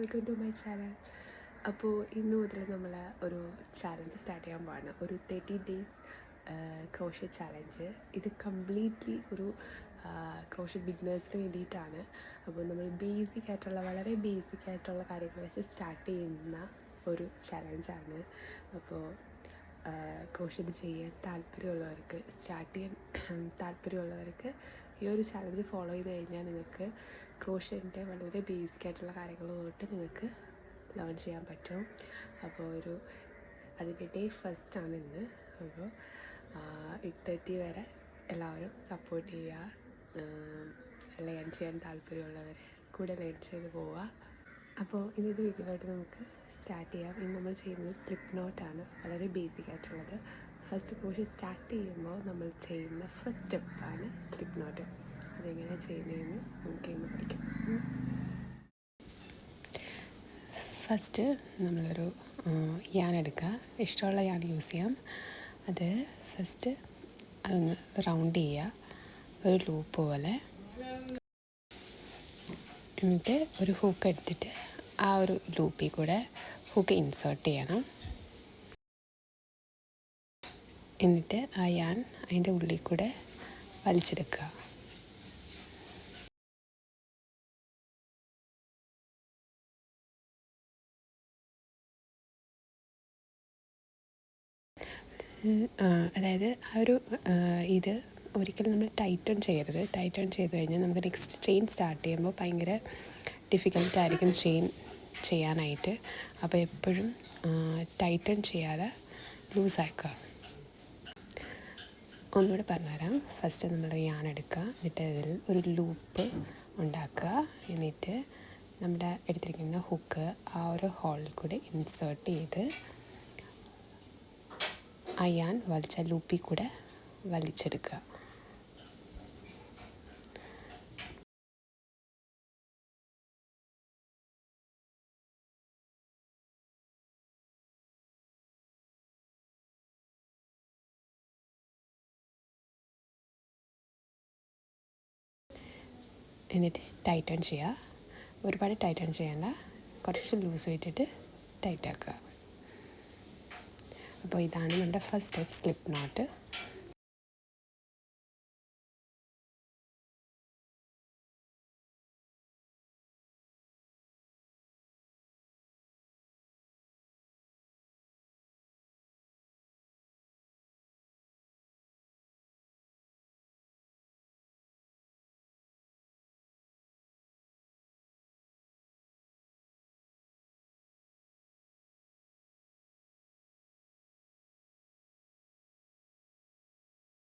Welcome to my channel. അപ്പോൾ ഇന്ന് മുതൽ നമ്മൾ ഒരു ചാലഞ്ച് സ്റ്റാർട്ട് ചെയ്യാൻ പോവാണ്. ഒരു 30 ഡേയ്സ് ക്രോഷ്യ ചാലഞ്ച്. ഇത് കംപ്ലീറ്റ്ലി ഒരു ക്രോഷ്യ ബിഗിനേഴ്സിന് വേണ്ടിയിട്ടാണ്. അപ്പോൾ നമ്മൾ വളരെ ബേസിക് ആയിട്ടുള്ള കാര്യങ്ങൾ വെച്ച് സ്റ്റാർട്ട് ചെയ്യുന്ന ഒരു ചാലഞ്ചാണ്. അപ്പോൾ ക്രോഷ്യ ചെയ്യാൻ സ്റ്റാർട്ട് ചെയ്യാൻ താല്പര്യമുള്ളവർക്ക് ഈ ഒരു ചാലഞ്ച് ഫോളോ ചെയ്ത് കഴിഞ്ഞാൽ നിങ്ങൾക്ക് ക്രോഷ്യൻ്റെ വളരെ ബേസിക് ആയിട്ടുള്ള കാര്യങ്ങൾ തൊട്ട് നിങ്ങൾക്ക് ലേൺ ചെയ്യാൻ പറ്റും. അപ്പോൾ അതിൻ്റെ ഡേ ഫസ്റ്റാണ് ഇന്ന്. അപ്പോൾ 8:30 വരെ എല്ലാവരും സപ്പോർട്ട് ചെയ്യുക. ലേൺ ചെയ്യാൻ താല്പര്യമുള്ളവർ കൂടെ ലേൺ ചെയ്ത് പോവുക. അപ്പോൾ ഇന്നത്തെ വീഡിയോയിലോട്ട് നമുക്ക് സ്റ്റാർട്ട് ചെയ്യാം. ഇന്ന് നമ്മൾ ചെയ്യുന്നത് സ്ലിപ്പ് നോട്ടാണ്, വളരെ ബേസിക് ആയിട്ടുള്ളത്. ഫസ്റ്റ് ക്രോഷ്യ സ്റ്റാർട്ട് ചെയ്യുമ്പോൾ നമ്മൾ ചെയ്യുന്ന ഫസ്റ്റ് സ്റ്റെപ്പാണ് സ്ലിപ്പ് നോട്ട്. അതെങ്ങനെയാണ് ചെയ്യുന്നതെന്ന് നമുക്ക് ഇന്ന് പഠിക്കാം. ഫസ്റ്റ് നമ്മളൊരു യാൺ എടുക്കുക. ഇഷ്ടമുള്ള യാൺ യൂസ് ചെയ്യാം. അത് ഫസ്റ്റ് അതൊന്ന് റൗണ്ട് ചെയ്യുക, ഒരു ലൂപ്പ് പോലെ. എന്നിട്ട് ഒരു ഹൂക്ക് എടുത്തിട്ട് ആ ഒരു ലൂപ്പിൽ കൂടെ ഹൂക്ക് ഇൻസേർട്ട് ചെയ്യണം. എന്നിട്ട് ആ യാൺ അതിൻ്റെ ഉള്ളിൽ കൂടെ വലിച്ചെടുക്കുക. അതായത് ഇത് ഒരിക്കലും നമ്മൾ ടൈറ്റൺ ചെയ്യരുത്. ടൈറ്റൺ ചെയ്ത് കഴിഞ്ഞാൽ നമുക്ക് നെക്സ്റ്റ് ചെയിൻ സ്റ്റാർട്ട് ചെയ്യുമ്പോൾ ഭയങ്കര ഡിഫിക്കൽട്ടായിരിക്കും ചെയിൻ ചെയ്യാനായിട്ട്. അപ്പോൾ എപ്പോഴും ടൈറ്റൺ ചെയ്യാതെ ലൂസാക്കുക. ഒന്നുകൂടെ പറഞ്ഞുതരാം. ഫസ്റ്റ് നമ്മൾ യാൺ എടുക്കുക, എന്നിട്ട് അതിൽ ഒരു ലൂപ്പ് ഉണ്ടാക്കുക. എന്നിട്ട് നമ്മുടെ എടുത്തിരിക്കുന്ന ഹുക്ക് ആ ഒരു ഹോളിൽ കൂടെ ഇൻസേർട്ട് ചെയ്ത് ആ യാൺ വലിച്ച ലൂപ്പിൽ കൂടെ വലിച്ചെടുക്കുക. എന്നിട്ട് ടൈറ്റൺ ചെയ്യുക. ഒരുപാട് ടൈറ്റൺ ചെയ്യേണ്ട, കുറച്ച് ലൂസ് വിട്ടിട്ട് ടൈറ്റാക്കുക. അപ്പോൾ ഇതാണ് നമ്മുടെ ഫസ്റ്റ് സ്റ്റെപ്പ്, സ്ലിപ്പ് നോട്ട്.